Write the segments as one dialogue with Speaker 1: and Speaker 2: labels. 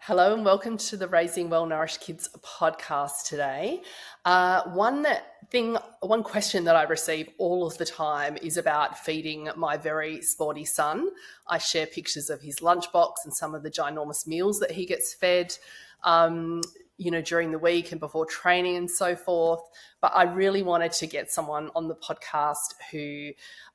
Speaker 1: Hello and welcome to the Raising Well-Nourished Kids podcast today. One question that I receive all of the time is about feeding my very sporty son. I share pictures of his lunchbox and some of the ginormous meals that he gets fed, during the week and before training and so forth. But I really wanted to get someone on the podcast who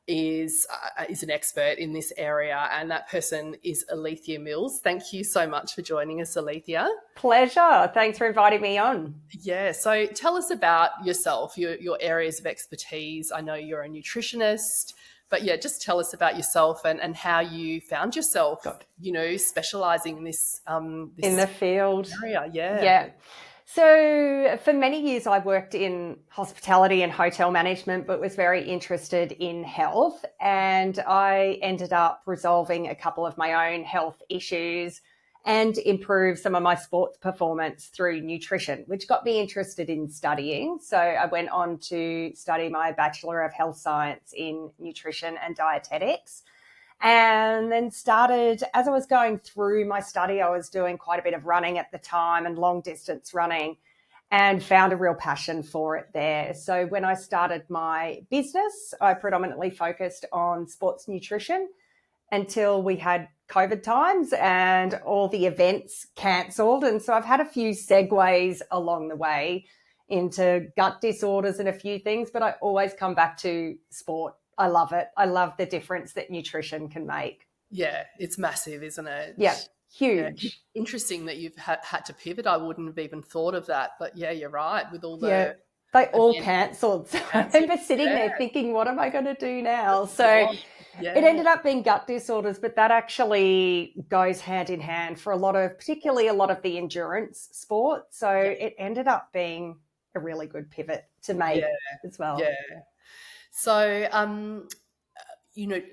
Speaker 1: is an expert in this area, and that person is Alethea Mills. Thank you so much for joining us, Alethea.
Speaker 2: Pleasure. Thanks for inviting me on.
Speaker 1: Yeah, so tell us about yourself, your areas of expertise. I know you're a nutritionist, but yeah, just tell us about yourself and how you found yourself, specializing in this
Speaker 2: In the field.
Speaker 1: area. Yeah.
Speaker 2: Yeah. So for many years, I worked in hospitality and hotel management, but was very interested in health. And I ended up resolving a couple of my own health issues and improve some of my sports performance through nutrition, which got me interested in studying. So I went on to study my Bachelor of Health Science in Nutrition and Dietetics. And then started, as I was going through my study, I was doing quite a bit of running at the time and long distance running, and found a real passion for it there. So when I started my business, I predominantly focused on sports nutrition until we had COVID times and all the events cancelled. And so I've had a few segues along the way into gut disorders and a few things, but I always come back to sport. I love it. I love the difference that nutrition can make.
Speaker 1: Yeah, it's massive, isn't it?
Speaker 2: Yeah, huge.
Speaker 1: Yeah. Interesting that you've had to pivot. I wouldn't have even thought of that. But yeah, you're right. With all
Speaker 2: Yeah,
Speaker 1: the
Speaker 2: they all cancelled. So I remember sitting
Speaker 1: Yeah.
Speaker 2: there thinking, what am I going to do now? So
Speaker 1: Yeah.
Speaker 2: it ended up being gut disorders, but that actually goes hand in hand for particularly a lot of the endurance sports. So it ended up being a really good pivot to make as well.
Speaker 1: Yeah. So,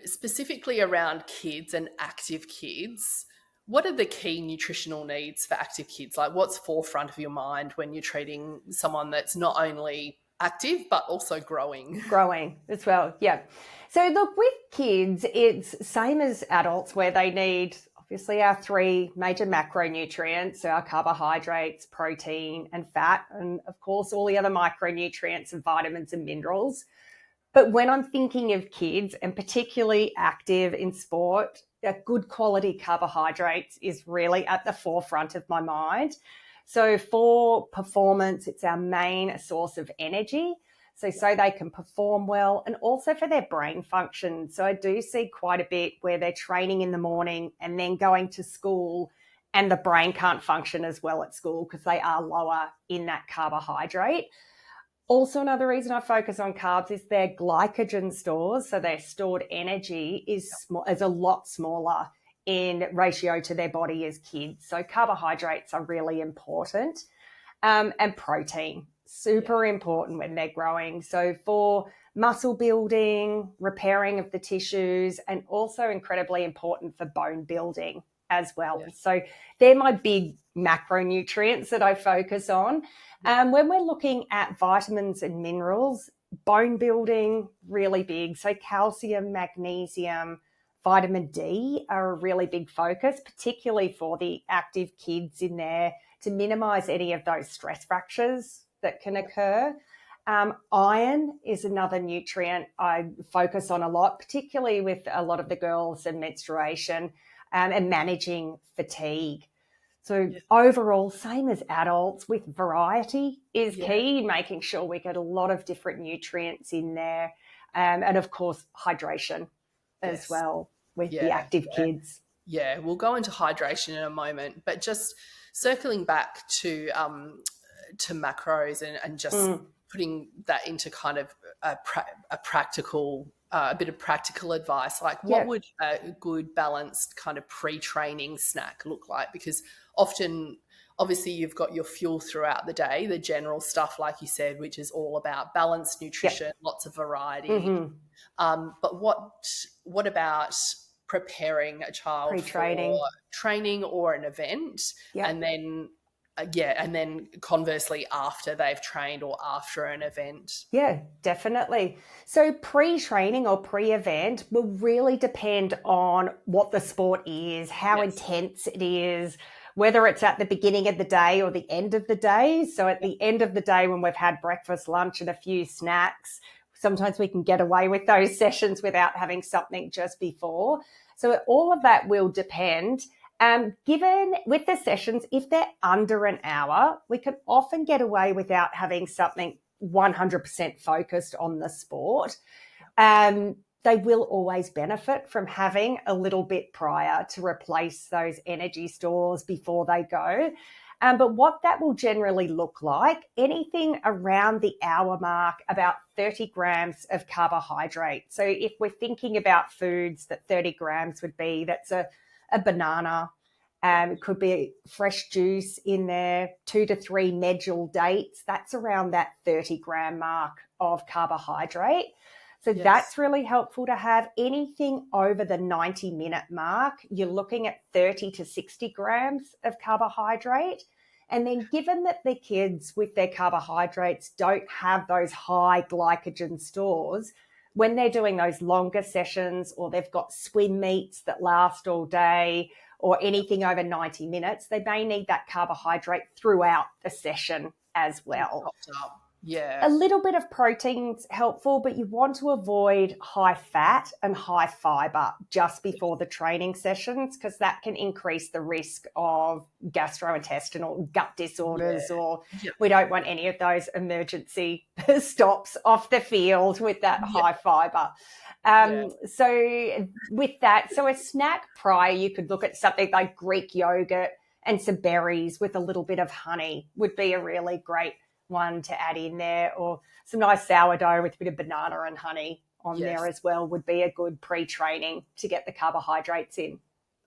Speaker 1: specifically around kids and active kids, what are the key nutritional needs for active kids? Like, what's forefront of your mind when you're treating someone that's not only active but also growing?
Speaker 2: Growing as well, yeah. So look, with kids, it's same as adults where they need obviously our three major macronutrients, so our carbohydrates, protein and fat, and of course all the other micronutrients and vitamins and minerals. But when I'm thinking of kids and particularly active in sport, good quality carbohydrates is really at the forefront of my mind. So for performance, it's our main source of energy. So they can perform well, and also for their brain function. So I do see quite a bit where they're training in the morning and then going to school and the brain can't function as well at school because they are lower in that carbohydrate. Also, another reason I focus on carbs is their glycogen stores. So their stored energy is a lot smaller in ratio to their body as kids. So carbohydrates are really important. And protein, super important when they're growing. So for muscle building, repairing of the tissues, and also incredibly important for bone building as well. Yeah. So they're my big macronutrients that I focus on. When we're looking at vitamins and minerals, bone building, really big. So calcium, magnesium, vitamin D are a really big focus, particularly for the active kids in there, to minimize any of those stress fractures that can occur. Iron is another nutrient I focus on a lot, particularly with a lot of the girls and menstruation and managing fatigue. So overall, same as adults, with variety is key, making sure we get a lot of different nutrients in there. And of course, hydration as well with the active kids.
Speaker 1: Yeah, we'll go into hydration in a moment, but just circling back to macros and just putting that into kind of a practical, a bit of practical advice. Like, what would a good balanced kind of pre-training snack look like? Because obviously you've got your fuel throughout the day, the general stuff, like you said, which is all about balanced nutrition, lots of variety. Mm-hmm. But what about preparing a child
Speaker 2: pre-training
Speaker 1: for training or an event, and then conversely after they've trained or after an event?
Speaker 2: Yeah, definitely. So pre-training or pre-event will really depend on what the sport is, how intense it is, whether it's at the beginning of the day or the end of the day. So at the end of the day, when we've had breakfast, lunch, and a few snacks, sometimes we can get away with those sessions without having something just before. So all of that will depend. Given with the sessions, if they're under an hour, we can often get away without having something 100% focused on the sport. They will always benefit from having a little bit prior to replace those energy stores before they go. But what that will generally look like, anything around the hour mark, about 30 grams of carbohydrate. So if we're thinking about foods that 30 grams would be, that's a banana, it could be fresh juice in there, 2 to 3 medjool dates. That's around that 30 gram mark of carbohydrate. So that's really helpful to have. Anything over the 90-minute mark, you're looking at 30 to 60 grams of carbohydrate. And then given that the kids with their carbohydrates don't have those high glycogen stores, when they're doing those longer sessions or they've got swim meets that last all day or anything over 90 minutes, they may need that carbohydrate throughout the session as well.
Speaker 1: Yeah.
Speaker 2: A little bit of protein's helpful, but you want to avoid high fat and high fiber just before the training sessions, because that can increase the risk of gastrointestinal gut disorders, or we don't want any of those emergency stops off the field with that high fiber. So with that, so a snack prior, you could look at something like Greek yogurt and some berries with a little bit of honey would be a really great one to add in there, or some nice sourdough with a bit of banana and honey on there as well would be a good pre-training to get the carbohydrates in.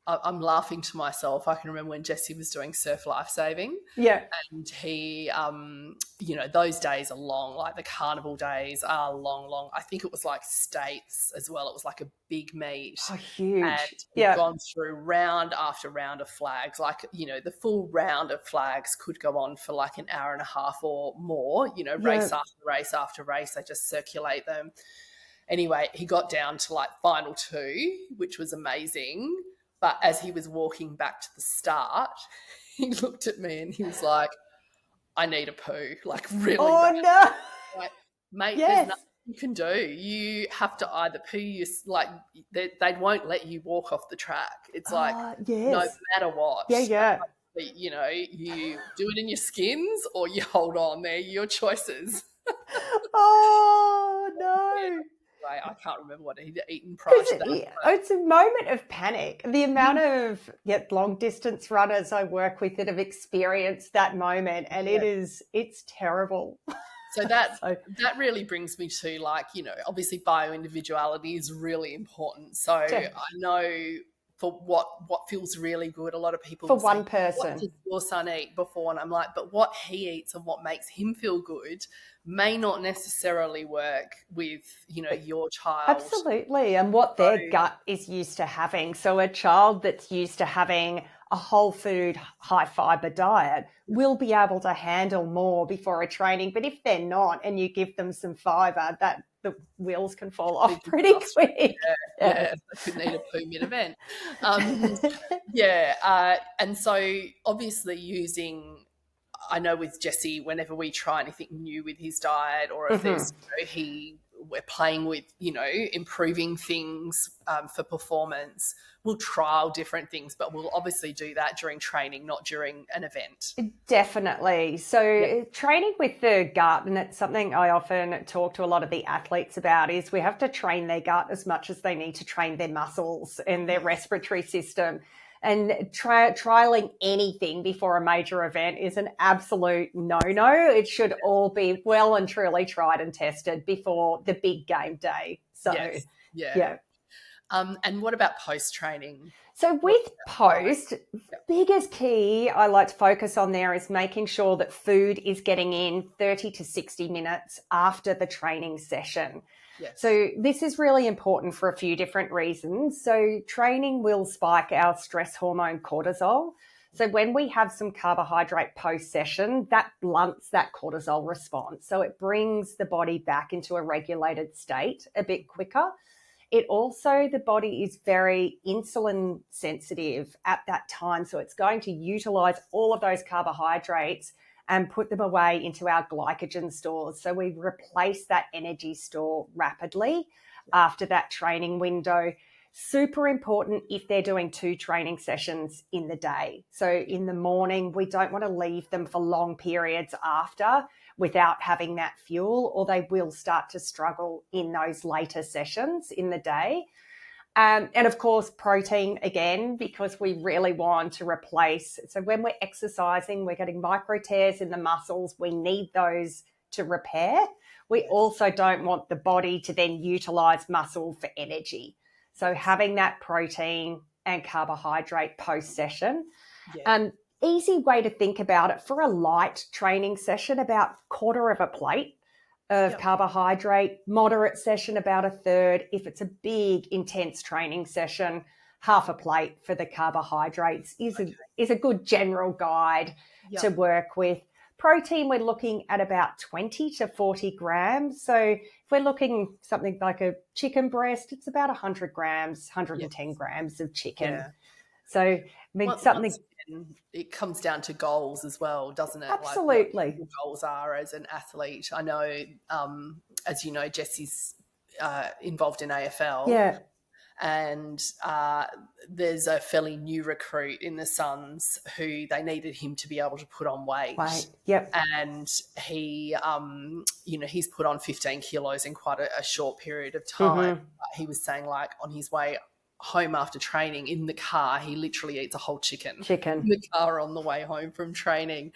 Speaker 1: I'm laughing to myself. I can remember when Jesse was doing surf lifesaving.
Speaker 2: Yeah.
Speaker 1: And he, those days are long. Like the carnival days are long. I think it was like states as well. It was like a big meet.
Speaker 2: Oh, huge.
Speaker 1: And we've gone through round after round of flags. Like, the full round of flags could go on for like an hour and a half or more, race after race after race. They just circulate them. Anyway, he got down to like final 2, which was amazing. But as he was walking back to the start, he looked at me and he was like, I need a poo, like really bad.
Speaker 2: No.
Speaker 1: Like, mate, there's nothing you can do. You have to either poo, they won't let you walk off the track. It's like, no matter what. You do it in your skins or you hold on. They're your choices.
Speaker 2: Oh, no.
Speaker 1: I can't remember what he'd eaten prior to that.
Speaker 2: It's a moment of panic. The amount of long distance runners I work with that have experienced that moment, and it's terrible.
Speaker 1: So that really brings me to obviously bio-individuality is really important. So I know for what feels really good, a lot of people
Speaker 2: for one person.
Speaker 1: What did your son eat before? And I'm like, but what he eats and what makes him feel good may not necessarily work with, your child.
Speaker 2: Absolutely. And what their gut is used to having. So a child that's used to having a whole food, high fiber diet will be able to handle more before a training. But if they're not, and you give them some fiber, that the wheels can fall off pretty quick.
Speaker 1: They could need a poo mid-event. And so obviously I know with Jesse, whenever we try anything new with his diet, or if there's, we're playing with, improving things for performance, we'll trial different things, but we'll obviously do that during training, not during an event.
Speaker 2: Definitely. So training with the gut, and it's something I often talk to a lot of the athletes about, is we have to train their gut as much as they need to train their muscles and their respiratory system. And trialing anything before a major event is an absolute no-no. It should all be well and truly tried and tested before the big game day. So,
Speaker 1: and what about post-training?
Speaker 2: So with post, biggest key I like to focus on there is making sure that food is getting in 30 to 60 minutes after the training session.
Speaker 1: Yes.
Speaker 2: So this is really important for a few different reasons. So training will spike our stress hormone cortisol. So when we have some carbohydrate post-session, that blunts that cortisol response. So it brings the body back into a regulated state a bit quicker. it also, the body is very insulin sensitive at that time. So it's going to utilize all of those carbohydrates and put them away into our glycogen stores. So we replace that energy store rapidly after that training window. Super important if they're doing 2 training sessions in the day. So in the morning, we don't want to leave them for long periods after without having that fuel, or they will start to struggle in those later sessions in the day. And of course, protein again, because we really want to replace. So when we're exercising, we're getting micro tears in the muscles. We need those to repair. We also don't want the body to then utilize muscle for energy. So having that protein and carbohydrate post-session. Easy way to think about it, for a light training session, about 1/4 of a plate of carbohydrate, moderate session about 1/3. If it's a big, intense training session, 1/2 a plate for the carbohydrates is a good general guide to work with. Protein, we're looking at about 20 to 40 grams. So if we're looking something like a chicken breast, it's about 100 grams, 110 grams of chicken.
Speaker 1: Yeah.
Speaker 2: So, I mean, something...
Speaker 1: It comes down to goals as well, doesn't it?
Speaker 2: Absolutely.
Speaker 1: Like what your goals are as an athlete. I know, as you know, Jesse's involved in AFL.
Speaker 2: Yeah.
Speaker 1: And there's a fairly new recruit in the Suns who they needed him to be able to put on weight.
Speaker 2: Yep.
Speaker 1: And he, he's put on 15 kilos in quite a short period of time. He was saying, like, on his way home after training in the car, he literally eats a whole chicken in the car on the way home from training.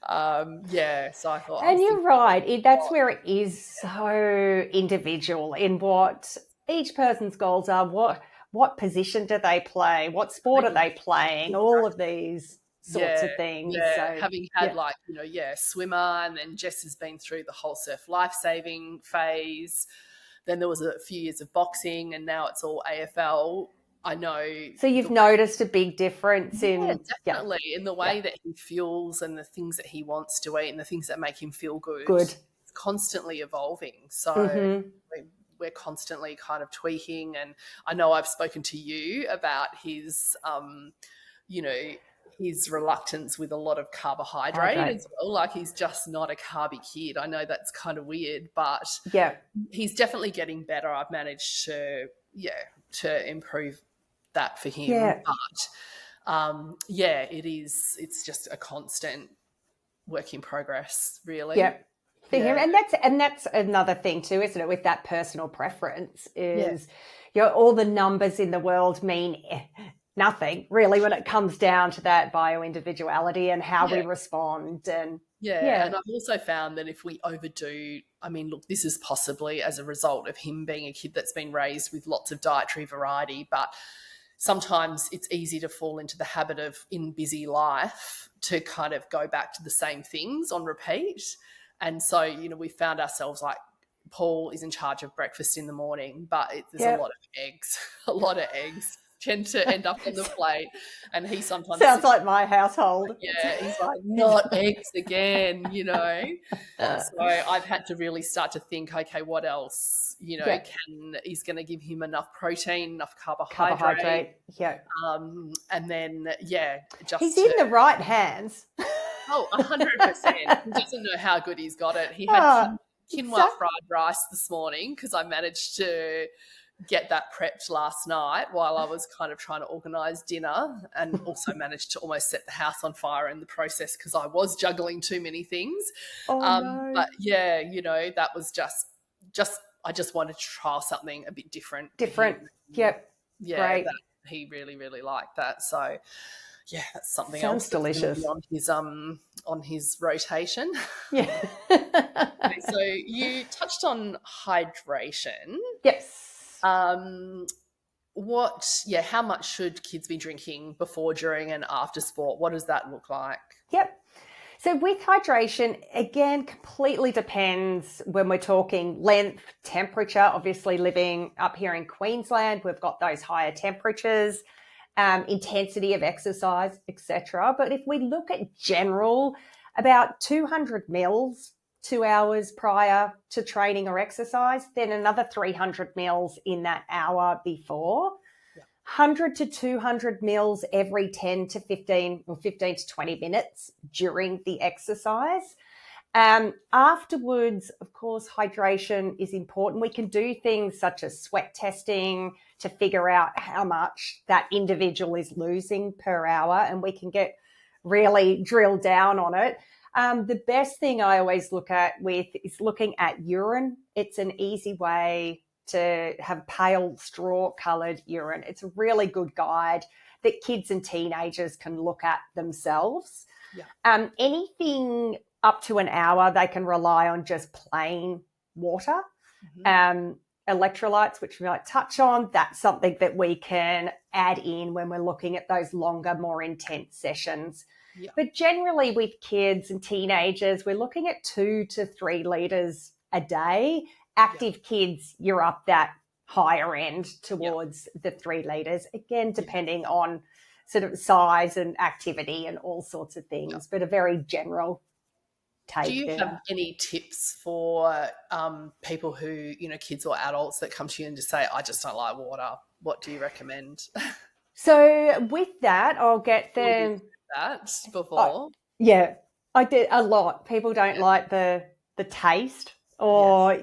Speaker 1: So I thought,
Speaker 2: and you're right, that's where it is so individual in what each person's goals are. What position do they play, what sport are they playing, all of these sorts of things. So
Speaker 1: having had swimmer, and then Jess has been through the whole surf life-saving phase. Then there was a few years of boxing, and now it's all AFL. I know.
Speaker 2: So you've noticed a big difference in...
Speaker 1: definitely, in the way that he fuels and the things that he wants to eat and the things that make him feel good. It's constantly evolving. So we're constantly kind of tweaking. And I know I've spoken to you about his, his reluctance with a lot of carbohydrate as well. Like, he's just not a carby kid. I know that's kind of weird, but he's definitely getting better. I've managed to improve that for him. But it is, it's just a constant work in progress, really.
Speaker 2: For him. And that's another thing too, isn't it, with that personal preference is all the numbers in the world mean nothing really when it comes down to that bio-individuality and how we respond. And
Speaker 1: and I've also found that if we overdo, I mean, look, this is possibly as a result of him being a kid that's been raised with lots of dietary variety, but sometimes it's easy to fall into the habit of, in busy life, to kind of go back to the same things on repeat. And so, we found ourselves like, Paul is in charge of breakfast in the morning, but there's a lot of eggs tend to end up on the plate, and he sometimes
Speaker 2: sounds like my household.
Speaker 1: He's like, not eggs again, So I've had to really start to think, okay, what else, is going to give him enough protein, enough carbohydrate. And then
Speaker 2: he's in the right hands.
Speaker 1: 100%. He doesn't know how good he's got it. He had quinoa fried rice this morning because I managed to get that prepped last night while I was kind of trying to organise dinner, and also managed to almost set the house on fire in the process because I was juggling too many things. But that was just I just wanted to try something a bit different.
Speaker 2: Great.
Speaker 1: That he really, really liked that. So that's something
Speaker 2: sounds
Speaker 1: else
Speaker 2: delicious
Speaker 1: on his rotation.
Speaker 2: Okay,
Speaker 1: so you touched on hydration.
Speaker 2: Yes.
Speaker 1: How much should kids be drinking before, during, and after sport? What does that look like?
Speaker 2: So with hydration, again, completely depends when we're talking length, temperature. Obviously, living up here in Queensland, we've got those higher temperatures, intensity of exercise, etc. But if we look at general, about 200 mils 2 hours prior to training or exercise, then another 300 mils in that hour before. 100 to 200 mils every 10 to 15 or 15 to 20 minutes during the exercise. Afterwards, of course, hydration is important. We can do things such as sweat testing to figure out how much that individual is losing per hour, and we can get really drill down on it. The best thing I always look at is looking at urine. It's an easy way to have pale straw-coloured urine. It's a really good guide that kids and teenagers can look at themselves. Yeah. Anything up to an hour, they can rely on just plain water. Electrolytes, which we might touch on, that's something that we can add in when we're looking at those longer, more intense sessions. Yeah. But generally with kids and teenagers, we're looking at 2 to 3 litres a day. Active kids, you're up that higher end towards the 3 litres, again, depending on sort of size and activity and all sorts of things, but a very general take.
Speaker 1: Do you have any tips for people who, kids or adults that come to you and just say, I just don't like water? What do you recommend?
Speaker 2: So with that, I'll get them.
Speaker 1: That before?
Speaker 2: Yeah, I did a lot. People don't like the taste or,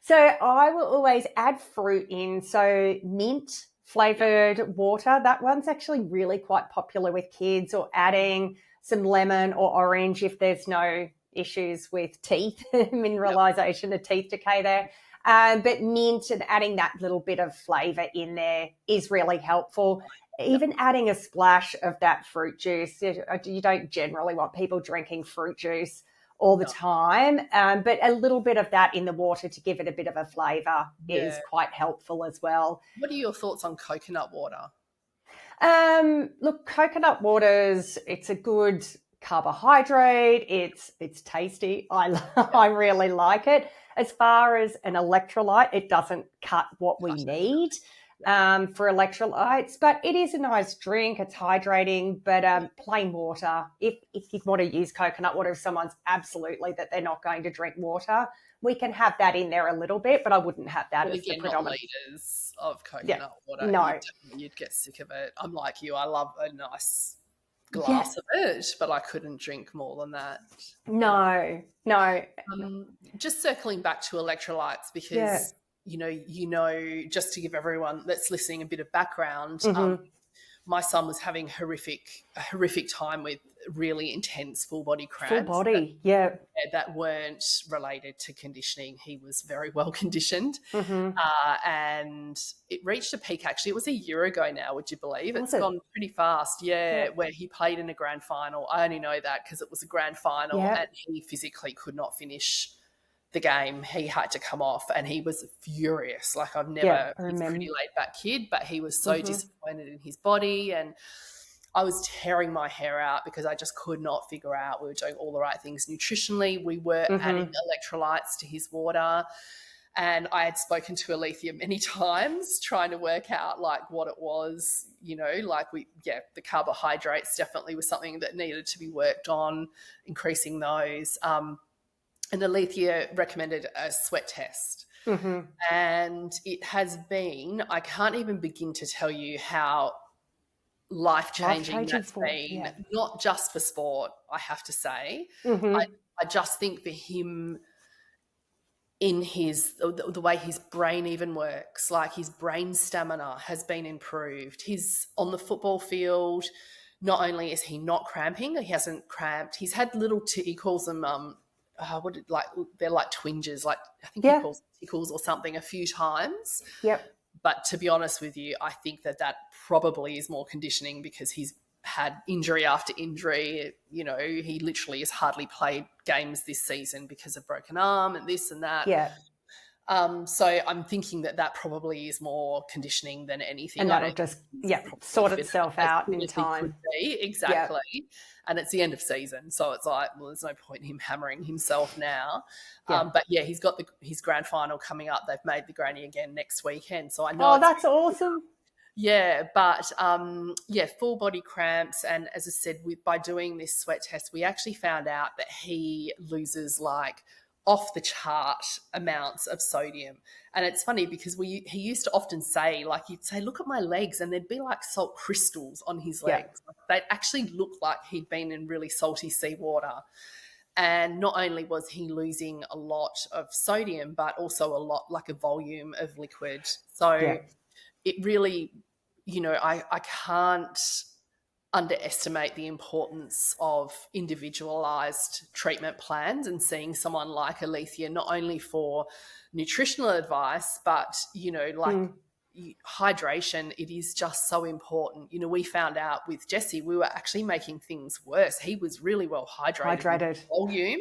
Speaker 2: So I will always add fruit in. So mint flavoured water, that one's actually really quite popular with kids, or adding some lemon or orange if there's no issues with teeth, mineralisation of teeth decay there. But mint and adding that little bit of flavour in there is really helpful. Even adding a splash of that fruit juice. You don't generally want people drinking fruit juice all the time, but a little bit of that in the water to give it a bit of a flavour is quite helpful as well.
Speaker 1: What are your thoughts on coconut water?
Speaker 2: Look, coconut water's, it's a good carbohydrate. It's tasty. I really like it. As far as an electrolyte, it doesn't cut what we need for electrolytes, but it is a nice drink. It's hydrating, but plain water. If you want to use coconut water, if someone's absolutely that they're not going to drink water, we can have that in there a little bit, but I wouldn't have that as the predominant.
Speaker 1: Not litres of coconut water.
Speaker 2: No.
Speaker 1: You'd get sick of it. I'm like you. I love a nice glass of it, but I couldn't drink more than that.
Speaker 2: No.
Speaker 1: Just circling back to electrolytes, because just to give everyone that's listening a bit of background, my son was having a horrific time with really intense full body cramps.
Speaker 2: Full body,
Speaker 1: that weren't related to conditioning. He was very well conditioned, and it reached a peak. Actually, it was a year ago now. Would you believe? It's gone pretty fast. Where he played in a grand final. I only know that because it was a grand final, and he physically could not finish the game. He had to come off, and he was furious. Like, I've never, he's a pretty laid back kid, but he was so disappointed in his body, and I was tearing my hair out because I just could not figure out. We were doing all the right things nutritionally. We were adding electrolytes to his water, and I had spoken to Alethea many times trying to work out like what it was, the carbohydrates definitely was something that needed to be worked on, increasing those. And Alethea recommended a sweat test. And it has been, I can't even begin to tell you how life-changing that's been, not just for sport, I have to say. I just think for him, in the way his brain even works, like his brain stamina has been improved. He's on the football field. Not only is he not cramping, he hasn't cramped. He's had little, he calls them, they're like twinges, like I think he calls them tickles or something, a few times. But to be honest with you, I think that probably is more conditioning, because he's had injury after injury. He literally has hardly played games this season because of broken arm and this and that. So I'm thinking that probably is more conditioning than anything.
Speaker 2: And that'll just sort itself out in time.
Speaker 1: Exactly. And it's the end of season, so it's like, well, there's no point in him hammering himself now. But he's got his grand final coming up. They've made the granny again next weekend, so I know.
Speaker 2: Oh, that's awesome.
Speaker 1: Yeah, but full body cramps. And as I said, by doing this sweat test, we actually found out that he loses like off the chart amounts of sodium. And it's funny because he used to often say, like, he'd say, look at my legs, and there'd be like salt crystals on his
Speaker 2: Yeah.
Speaker 1: legs. Like, they'd actually look like he'd been in really salty seawater. And not only was he losing a lot of sodium, but also a lot, like a volume of liquid. So
Speaker 2: Yeah.
Speaker 1: it really, I can't underestimate the importance of individualized treatment plans and seeing someone like Alethea, not only for nutritional advice, but, hydration, it is just so important. We found out with Jesse, we were actually making things worse. He was really well hydrated. Volume,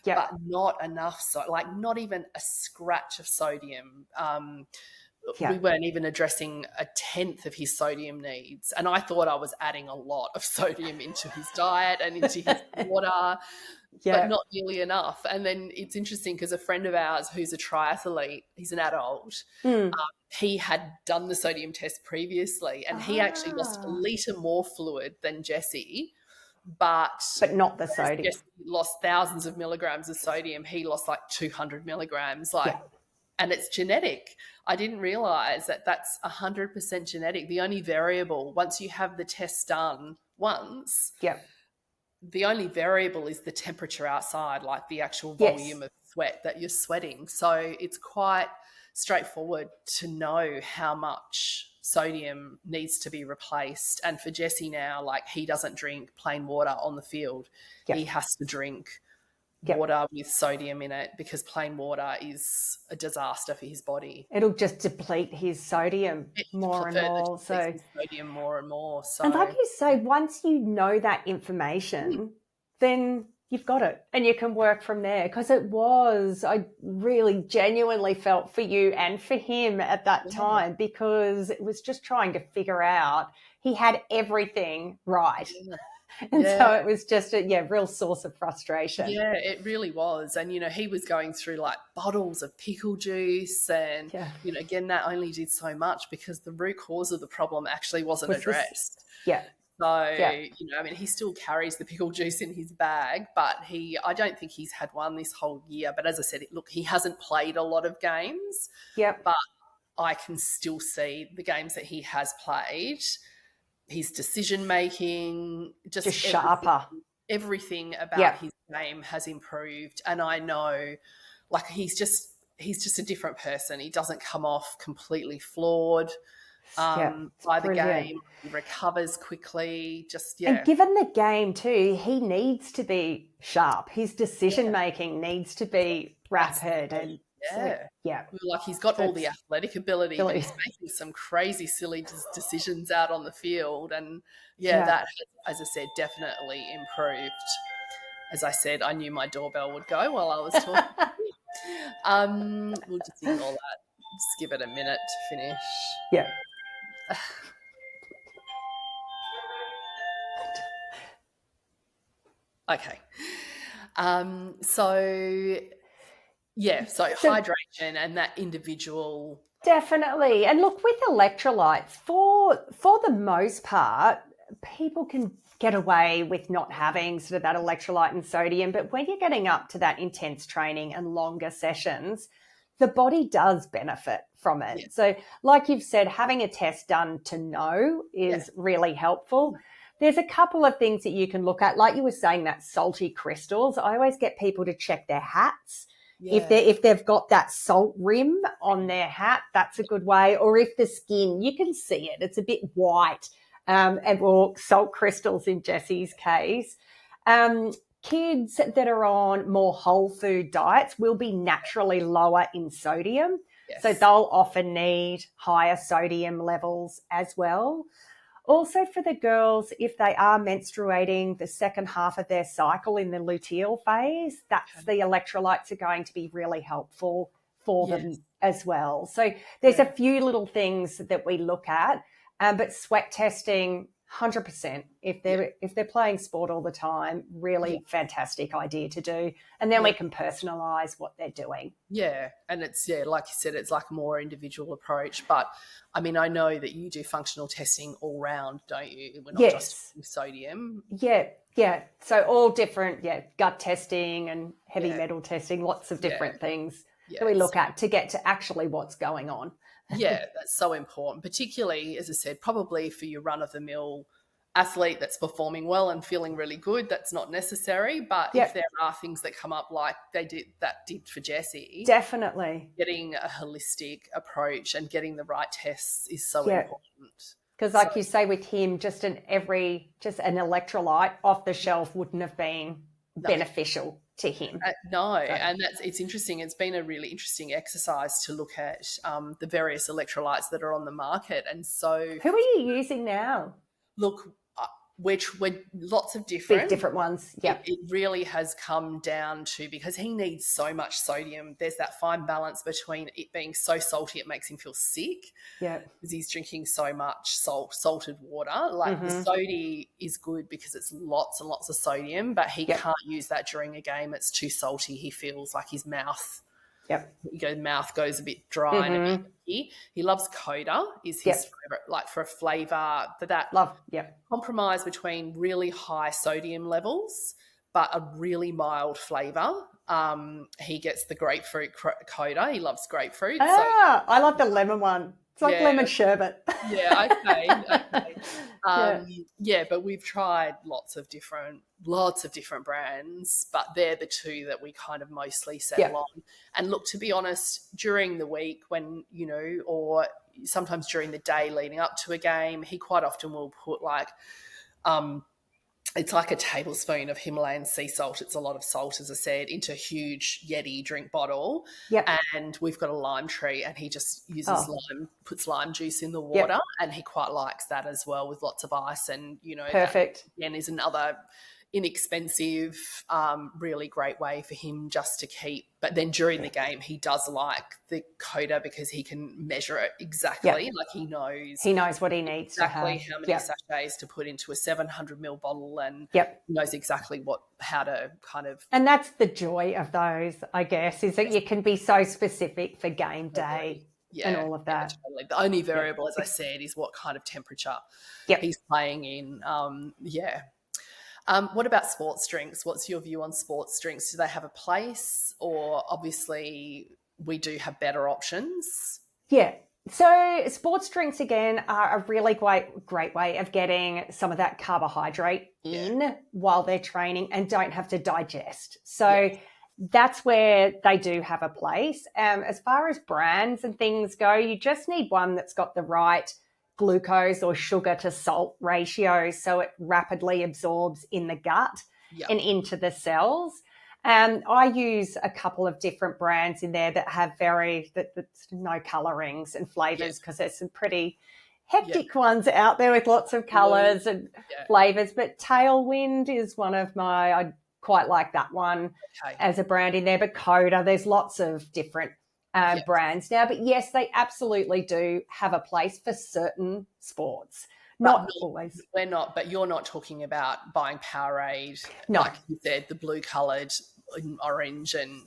Speaker 2: Yeah.
Speaker 1: but not enough. So, like, not even a scratch of sodium. We weren't even addressing a tenth of his sodium needs. And I thought I was adding a lot of sodium into his diet and into his water, but not nearly enough. And then it's interesting because a friend of ours who's a triathlete, he's an adult, he had done the sodium test previously, and he actually lost a litre more fluid than Jesse. But
Speaker 2: not the sodium.
Speaker 1: Jesse lost thousands of milligrams of sodium. He lost like 200 milligrams. And it's genetic. I didn't realize that that's 100% genetic. The only variable, once you have the test done once, the only variable is the temperature outside, like the actual volume of sweat that you're sweating. So it's quite straightforward to know how much sodium needs to be replaced. And for Jesse now, like, he doesn't drink plain water on the field. He has to drink water with sodium in it, because plain water is a disaster for his body.
Speaker 2: It'll just deplete his sodium more and more. So
Speaker 1: sodium more and more. So,
Speaker 2: and like you say, once you know that information, then you've got it and you can work from there. Because I really genuinely felt for you and for him at that time, because it was just trying to figure out, he had everything right. And so it was just a real source of frustration.
Speaker 1: Yeah, it really was. And, he was going through like bottles of pickle juice, and, again, that only did so much because the root cause of the problem actually wasn't addressed. So, he still carries the pickle juice in his bag, but I don't think he's had one this whole year. But as I said, look, he hasn't played a lot of games. But I can still see the games that he has played, his decision-making, just
Speaker 2: sharper.
Speaker 1: Everything about his game has improved. And I know, like, he's just a different person. He doesn't come off completely flawed by the game. He recovers quickly.
Speaker 2: And given the game too, he needs to be sharp. His decision-making needs to be rapid. And
Speaker 1: like, he's got all the athletic ability, but he's making some crazy silly decisions out on the field. And that has, as I said, definitely improved. As I said, I knew my doorbell would go while I was talking. We'll just ignore that. Just give it a minute to finish. Okay. So hydration and that individual.
Speaker 2: Definitely. And look, with electrolytes, for the most part, people can get away with not having sort of that electrolyte and sodium. But when you're getting up to that intense training and longer sessions, the body does benefit from it. So like you've said, having a test done to know is really helpful. There's a couple of things that you can look at. Like you were saying, that salty crystals. I always get people to check their hats. If they've got that salt rim on their hat, that's a good way. Or if the skin, you can see it, it's a bit white, or salt crystals in Jesse's case. Kids that are on more whole food diets will be naturally lower in sodium. So they'll often need higher sodium levels as well. Also for the girls, if they are menstruating the second half of their cycle in the luteal phase, that's the electrolytes are going to be really helpful for them as well. So there's a few little things that we look at, but sweat testing 100%. If they're playing sport all the time, really fantastic idea to do. And then we can personalise what they're doing.
Speaker 1: Yeah, and it's, like you said, it's like a more individual approach. But, I mean, I know that you do functional testing all round, don't you? We're not just sodium.
Speaker 2: Yeah. So all different, gut testing and heavy metal testing, lots of different things that we look at to get to actually what's going on.
Speaker 1: Yeah, that's so important, particularly, as I said, probably for your run-of-the-mill athlete that's performing well and feeling really good. That's not necessary, but if there are things that come up like did for Jessie,
Speaker 2: definitely
Speaker 1: getting a holistic approach and getting the right tests is so important.
Speaker 2: Because like you say with him, just an electrolyte off the shelf wouldn't have been beneficial to him.
Speaker 1: And it's interesting. It's been a really interesting exercise to look at the various electrolytes that are on the market. And so,
Speaker 2: who are you using now?
Speaker 1: Look, we're lots of different
Speaker 2: ones. Yeah,
Speaker 1: it really has come down to, because he needs so much sodium. There's that fine balance between it being so salty it makes him feel sick.
Speaker 2: Yeah,
Speaker 1: because he's drinking so much salted water. Like the sody is good because it's lots and lots of sodium, but he can't use that during a game. It's too salty. He feels like his mouth. Mouth goes a bit dry and a bit icky. He loves Coda, is his favorite, like for a flavor. Compromise between really high sodium levels but a really mild flavor. He gets the grapefruit Coda. He loves grapefruit.
Speaker 2: I love the lemon one. It's like lemon sherbet.
Speaker 1: Okay. But we've tried lots of different brands, but they're the two that we kind of mostly settle on. And look, to be honest, during the week when, or sometimes during the day leading up to a game, he quite often will put like, it's like a tablespoon of Himalayan sea salt. It's a lot of salt, as I said, into a huge Yeti drink bottle. And we've got a lime tree, and he just uses puts lime juice in the water, and he quite likes that as well with lots of ice. And,
Speaker 2: perfect.
Speaker 1: That, again, is another inexpensive, really great way for him just to keep. But then during the game, he does like the Coda because he can measure it exactly. Like he knows
Speaker 2: what he needs
Speaker 1: exactly how many sachets to put into a 700 ml bottle, and knows exactly how to kind of.
Speaker 2: And that's the joy of those, I guess, is that you can be so specific for game day. And all of that.
Speaker 1: Totally. The only variable, as I said, is what kind of temperature he's playing in. What about sports drinks? What's your view on sports drinks? Do they have a place, or obviously we do have better options?
Speaker 2: Yeah. So sports drinks, again, are a really great way of getting some of that carbohydrate in while they're training and don't have to digest. So that's where they do have a place. As far as brands and things go, you just need one that's got the right glucose or sugar to salt ratio so it rapidly absorbs in the gut and into the cells. I use a couple of different brands in there that have that's no colorings and flavors, because there's some pretty hectic ones out there with lots of colors and flavors. But Tailwind is one of I quite like that one as a brand in there. But Coda, there's lots of different brands now. But yes, they absolutely do have a place for certain sports. Not always.
Speaker 1: We're not, but you're not talking about buying Powerade, like you said, the blue coloured, orange, and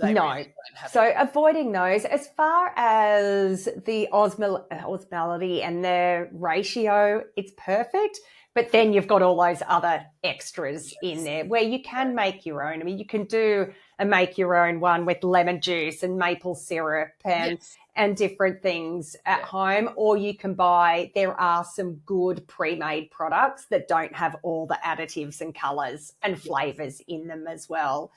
Speaker 1: Really don't have
Speaker 2: so avoiding those. As far as the osmolality and the ratio, it's perfect. But then you've got all those other extras in there where you can make your own. I mean, you can do a make your own one with lemon juice and maple syrup and different things at home, or you can there are some good pre-made products that don't have all the additives and colours and flavours in them as well.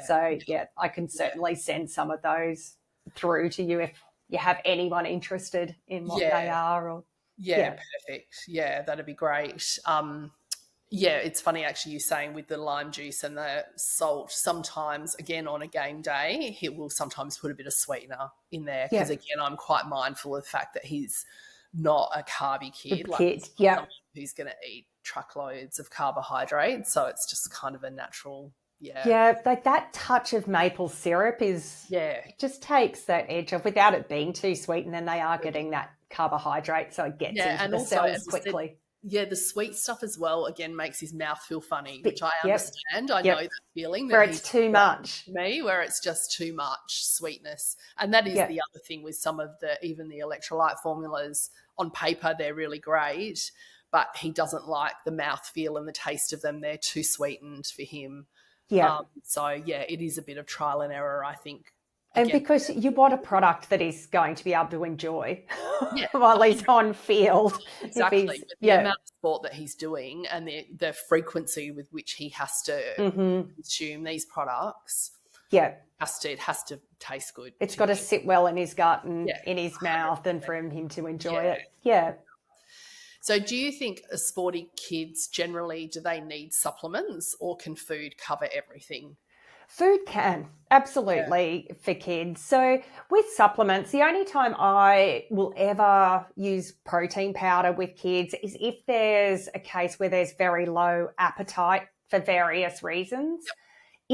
Speaker 2: So, I can certainly send some of those through to you if you have anyone interested in what they are.
Speaker 1: Perfect. That'd be great. It's funny actually you saying with the lime juice and the salt, sometimes, again, on a game day, he will sometimes put a bit of sweetener in there because, again, I'm quite mindful of the fact that he's not a carby kid. Who's going to eat truckloads of carbohydrates. So it's just kind of a natural,
Speaker 2: like that touch of maple syrup it just takes that edge off without it being too sweet, and then they are getting that carbohydrate, so it gets into the cells quickly.
Speaker 1: the sweet stuff as well, again, makes his mouth feel funny, which I understand. I know that feeling that
Speaker 2: where it's too much.
Speaker 1: Me, where it's just too much sweetness. And that is the other thing with some of even the electrolyte formulas. On paper, they're really great, but he doesn't like the mouthfeel and the taste of them. They're too sweetened for him.
Speaker 2: Yeah.
Speaker 1: So, it is a bit of trial and error, I think.
Speaker 2: And because you want a product that he's going to be able to enjoy while he's on field.
Speaker 1: Exactly. With the amount of sport that he's doing and the frequency with which he has to consume these products. Yeah. It has to taste good.
Speaker 2: It's got to sit well in his gut and in his mouth and for him to enjoy it. Yeah.
Speaker 1: So do you think sporty kids generally, do they need supplements, or can food cover everything?
Speaker 2: Food can, absolutely, for kids. So with supplements, the only time I will ever use protein powder with kids is if there's a case where there's very low appetite for various reasons. Yep.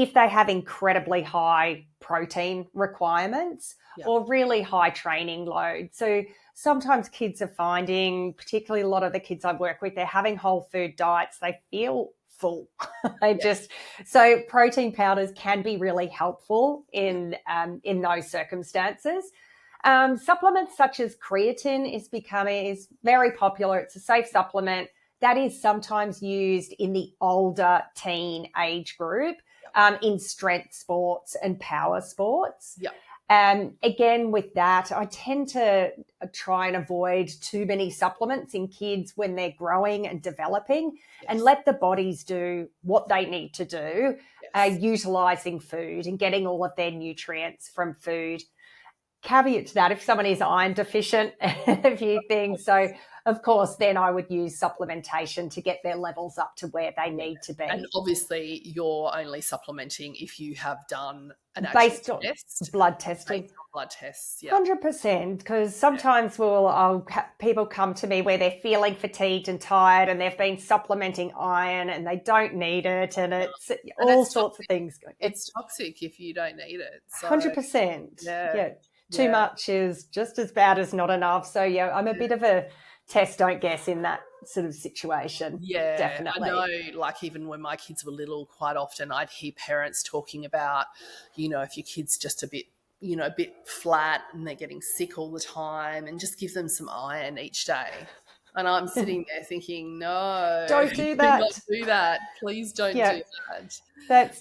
Speaker 2: If they have incredibly high protein requirements or really high training load. So sometimes kids are finding, particularly a lot of the kids I work with, they're having whole food diets. They feel full. So protein powders can be really helpful in those circumstances. Supplements such as creatine is very popular. It's a safe supplement that is sometimes used in the older teen age group in strength sports and power sports. Again, with that, I tend to try and avoid too many supplements in kids when they're growing and developing and let the bodies do what they need to do, utilising food and getting all of their nutrients from food. Caveat to that, if someone is iron deficient, a few things. So, of course, then I would use supplementation to get their levels up to where they need to be.
Speaker 1: And obviously, you're only supplementing if you have done an actual test.
Speaker 2: Blood testing.
Speaker 1: Based on blood tests,
Speaker 2: 100%, because sometimes people come to me where they're feeling fatigued and tired and they've been supplementing iron and they don't need it, and it's all sorts of things.
Speaker 1: It's toxic if you don't need it. So,
Speaker 2: 100%. Too much is just as bad as not enough. So, I'm a bit of a test, don't guess in that sort of situation.
Speaker 1: Yeah,
Speaker 2: definitely.
Speaker 1: I know, like even when my kids were little, quite often I'd hear parents talking about, if your kid's just a bit flat and they're getting sick all the time, and just give them some iron each day. And I'm sitting there thinking, no.
Speaker 2: Don't do that.
Speaker 1: Do not do that. Please don't do that.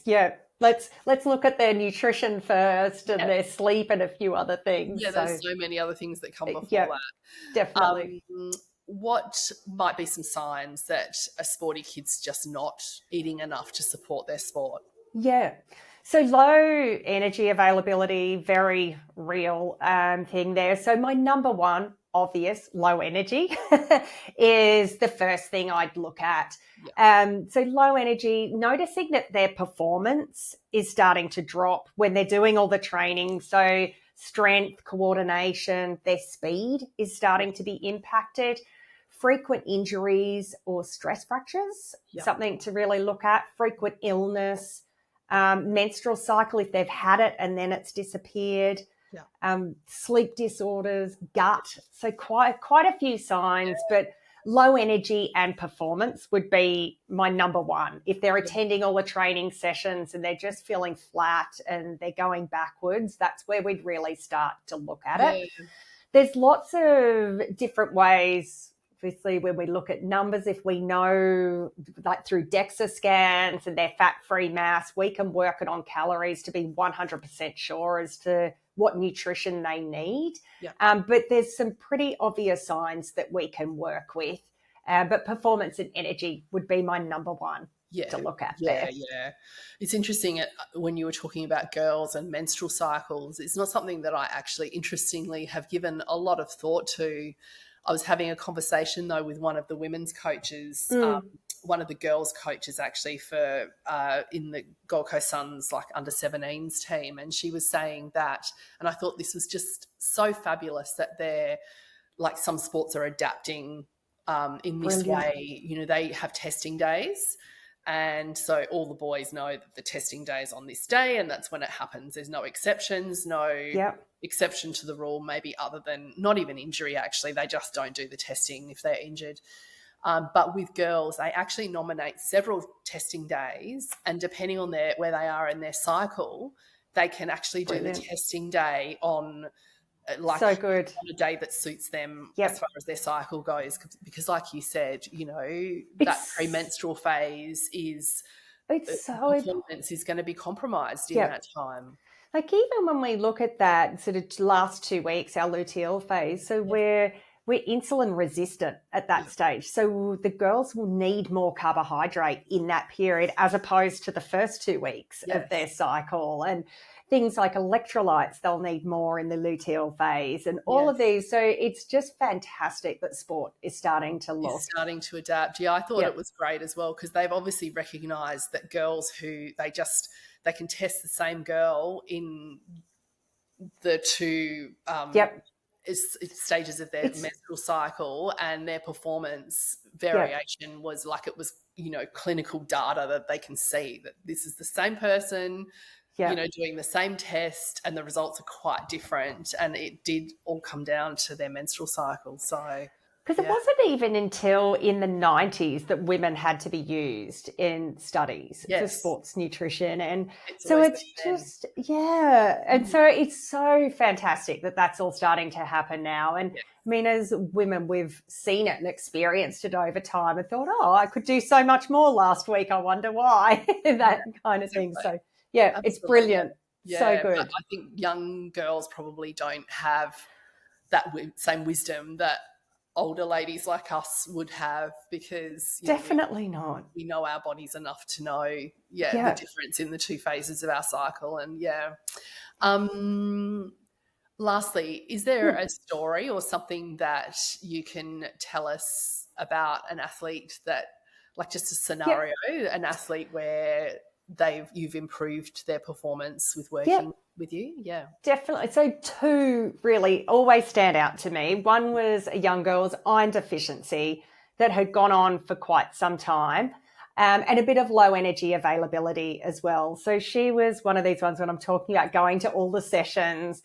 Speaker 2: Let's look at their nutrition first and their sleep and a few other things.
Speaker 1: Yeah, there's so many other things that come before that.
Speaker 2: Definitely.
Speaker 1: What might be some signs that a sporty kid's just not eating enough to support their sport?
Speaker 2: Yeah. So low energy availability, very real thing there. So my number one obvious low energy is the first thing I'd look at. So low energy, noticing that their performance is starting to drop when they're doing all the training. So strength, coordination, their speed is starting to be impacted. Frequent injuries or stress fractures, something to really look at. Frequent illness, menstrual cycle if they've had it and then it's disappeared. Sleep disorders, gut. So quite a few signs, but low energy and performance would be my number one. If they're attending all the training sessions and they're just feeling flat and they're going backwards, that's where we'd really start to look at it. There's lots of different ways. Obviously, when we look at numbers, if we know, like through DEXA scans and their fat-free mass, we can work it on calories to be 100% sure as to what nutrition they need. But there's some pretty obvious signs that we can work with. But performance and energy would be my number one to look at there.
Speaker 1: It's interesting when you were talking about girls and menstrual cycles. It's not something that I actually, interestingly, have given a lot of thought to. I was having a conversation, though, with one of the women's coaches, one of the girls' coaches actually for in the Gold Coast Suns under 17s team, and she was saying that, and I thought this was just so fabulous that they're some sports are adapting in this way. They have testing days. And so all the boys know that the testing day is on this day and that's when it happens. There's no exceptions, exception to the rule, maybe other than not even injury, actually. They just don't do the testing if they're injured. But with girls, they actually nominate several testing days, and depending on where they are in their cycle, they can actually do the testing day on
Speaker 2: so good.
Speaker 1: on a day that suits them
Speaker 2: Yep.
Speaker 1: as far as their cycle goes. Because like you said, you know, that
Speaker 2: It's
Speaker 1: premenstrual phase is
Speaker 2: so
Speaker 1: performance is going to be compromised in
Speaker 2: Yep.
Speaker 1: that time.
Speaker 2: Like even when we look at that sort of last 2 weeks, our luteal phase, so we're insulin resistant at that stage. So the girls will need more carbohydrate in that period as opposed to the first 2 weeks of their cycle. And things like electrolytes, they'll need more in the luteal phase and all of these. So it's just fantastic that sport is starting to look.
Speaker 1: Is starting to adapt. Yeah, I thought it was great as well, because they've obviously recognised that girls who they can test the same girl in the two stages of their menstrual cycle, and their performance variation was like, it was, you know, clinical data that they can see that this is the same person, you know, doing the same test, and the results are quite different, and it did all come down to their menstrual cycle. So
Speaker 2: because it wasn't even until in the 90s that women had to be used in studies for sports nutrition. And so it's just, and so it's so fantastic that that's all starting to happen now. And I mean, as women, we've seen it and experienced it over time and thought, oh, I could do so much more last week. I wonder why, that kind of thing. So, it's brilliant. So good.
Speaker 1: I think young girls probably don't have that same wisdom that older ladies like us would have, because
Speaker 2: definitely not.
Speaker 1: We know our bodies enough to know the difference in the two phases of our cycle. And lastly, is there a story or something that you can tell us about an athlete that, like, just a scenario, an athlete where you've improved their performance with working with you? Yeah,
Speaker 2: definitely. So 2 really always stand out to me. One was a young girl's iron deficiency that had gone on for quite some time, and a bit of low energy availability as well. So she was one of these ones when I'm talking about going to all the sessions,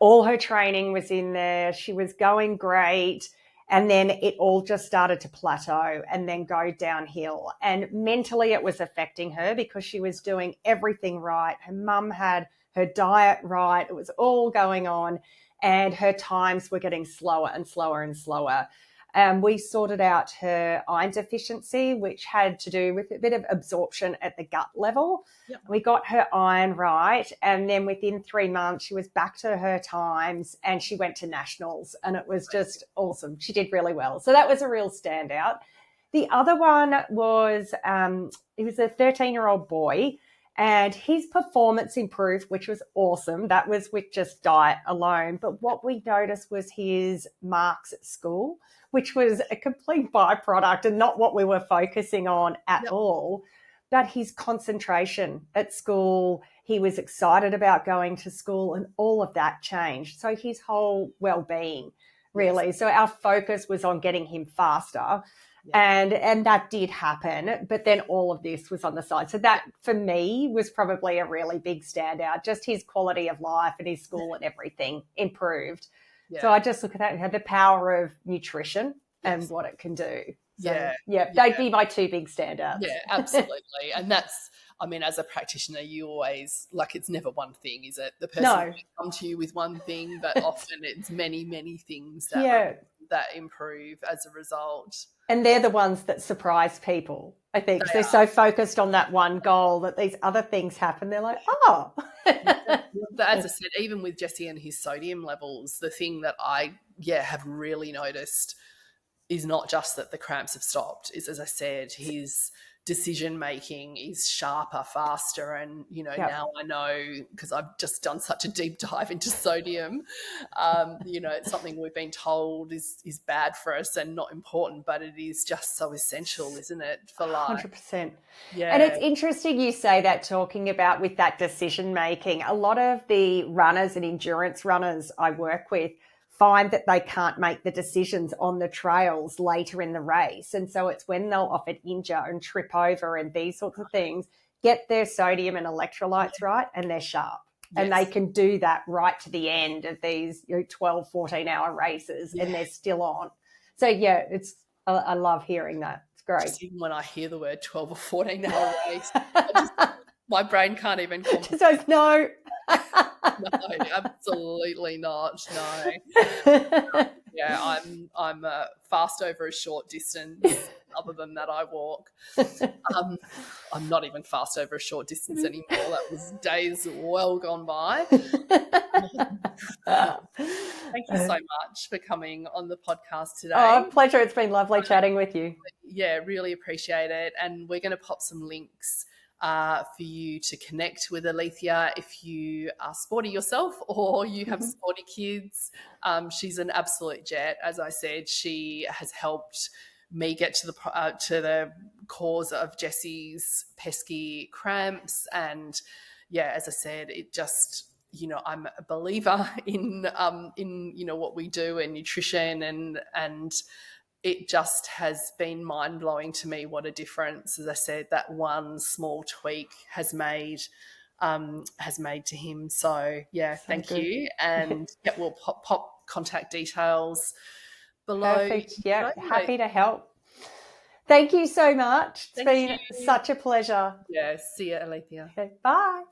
Speaker 2: all her training was in there, she was going great, and then it all just started to plateau and then go downhill. And mentally it was affecting her because she was doing everything right. Her mum had her diet right. It was all going on, and her times were getting slower and slower and slower. We sorted out her iron deficiency, which had to do with a bit of absorption at the gut level. We got her iron right, and then within 3 months she was back to her times, and she went to nationals, and it was just awesome. She did really well. So that was a real standout. The other one was he was a 13-year-old boy, and his performance improved, which was awesome. That was with just diet alone. But what we noticed was his marks at school, which was a complete byproduct and not what we were focusing on at all. But his concentration at school, he was excited about going to school, and all of that changed. So his whole well-being, really. So our focus was on getting him faster. And that did happen, but then all of this was on the side. So that, for me, was probably a really big standout. Just his quality of life and his school and everything improved. So I just look at that and have the power of nutrition and what it can do. So, they'd be my 2 big standouts.
Speaker 1: Yeah, absolutely. And that's, I mean, as a practitioner, you always, like, it's never one thing, is it? The person will come to you with one thing, but often it's many, many things that improve as a result.
Speaker 2: And they're the ones that surprise people, I think. They're so focused on that one goal that these other things happen. They're like, oh.
Speaker 1: As I said, even with Jesse and his sodium levels, the thing that I, have really noticed is not just that the cramps have stopped, is, as I said, his decision making is sharper, faster, and now I know, because I've just done such a deep dive into sodium, it's something we've been told is bad for us and not important, but it is just so essential, isn't it, for life?
Speaker 2: 100%. And it's interesting you say that, talking about with that decision making. A lot of the runners and endurance runners I work with find that they can't make the decisions on the trails later in the race. And so it's when they'll often injure and trip over and these sorts of things, get their sodium and electrolytes right, and they're sharp. And they can do that right to the end of these 12, 14-hour races, and they're still on. So, I love hearing that. It's great.
Speaker 1: Just even when I hear the word 12 or 14-hour race, my brain can't even comprehend.
Speaker 2: Just no.
Speaker 1: No, absolutely not. No. Yeah, I'm fast over a short distance. Other than that, I walk. I'm not even fast over a short distance anymore. That was days well gone by. Thank you so much for coming on the podcast today.
Speaker 2: Oh, pleasure. It's been lovely chatting with you.
Speaker 1: Yeah, really appreciate it. And we're going to pop some links for you to connect with Alethea if you are sporty yourself or you have sporty kids. She's an absolute jet. As I said, she has helped me get to the cause of Jessie's pesky cramps. And yeah, as I said, it just, I'm a believer in what we do in nutrition, and it just has been mind-blowing to me what a difference, as I said, that one small tweak has made to him. So yeah, thank you. And yeah, we'll pop contact details below.
Speaker 2: Perfect. Yeah, happy to help. Thank you so much. It's been such a pleasure.
Speaker 1: Yeah, see you, Alethea.
Speaker 2: Okay, bye.